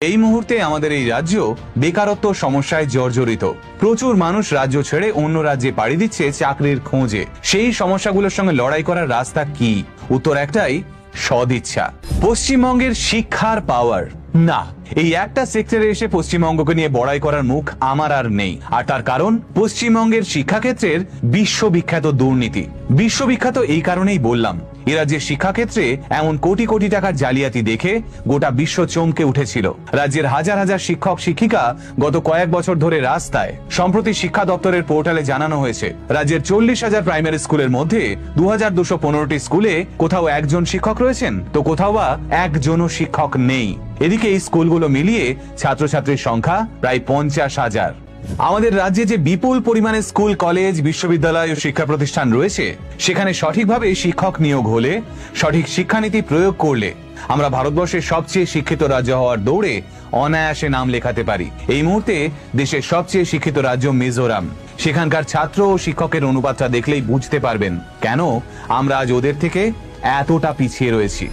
এই মুহূর্তে আমাদের এই রাজ্য বেকারত্ব সমস্যায় জর্জরিত। প্রচুর মানুষ রাজ্য ছেড়ে অন্য রাজ্যে পাড়ি দিচ্ছে চাকরির খোঁজে। সেই সমস্যাগুলোর সঙ্গে লড়াই করার রাস্তা কি? উত্তর একটাই, সদিচ্ছা। পশ্চিমবঙ্গের শিক্ষার পাওয়ার না, এই একটা সেক্টরে এসে পশ্চিমবঙ্গকে নিয়ে বড়াই করার মুখ আমার আর নেই। আর তার কারণ পশ্চিমবঙ্গের শিক্ষাক্ষেত্রের বিশ্ববিখ্যাত দুর্নীতি। বিশ্ববিখ্যাত এই কারণেই বললাম, এ রাজ্যের শিক্ষাক্ষেত্রে এমন কোটি কোটি টাকার জালিয়াতি দেখে গোটা বিশ্ব চমকে উঠেছিল। রাজ্যের হাজার হাজার শিক্ষক শিক্ষিকা গত কয়েক বছর ধরে রাস্তায়। সম্প্রতি শিক্ষা দপ্তরের পোর্টালে জানানো হয়েছে, রাজ্যের 40,000 প্রাইমারি স্কুলের মধ্যে 2215টি স্কুলে কোথাও একজন শিক্ষক রয়েছেন, তো কোথাও বা একজনও শিক্ষক নেই। এদিকে এই স্কুলগুলো মিলিয়ে ছাত্রছাত্রীর সংখ্যা প্রায় 50,000। আমাদের রাজ্যে যে বিপুল পরিমাণে স্কুল, কলেজ, বিশ্ববিদ্যালয় ও শিক্ষা প্রতিষ্ঠান রয়েছে, সেখানে সঠিকভাবে শিক্ষক নিয়োগ হলে, সঠিক শিক্ষানীতি প্রয়োগ করলে আমরা ভারতবর্ষের সবচেয়ে শিক্ষিত রাজ্য হওয়ার দৌড়ে অনায়াসে নাম লেখাতে পারি। এই মুহূর্তে দেশের সবচেয়ে শিক্ষিত রাজ্য মিজোরাম। সেখানকার ছাত্র ও শিক্ষকের অনুপাতটা দেখলেই বুঝতে পারবেন কেন আমরা আজ ওদের থেকে এতটা পিছিয়ে রয়েছি।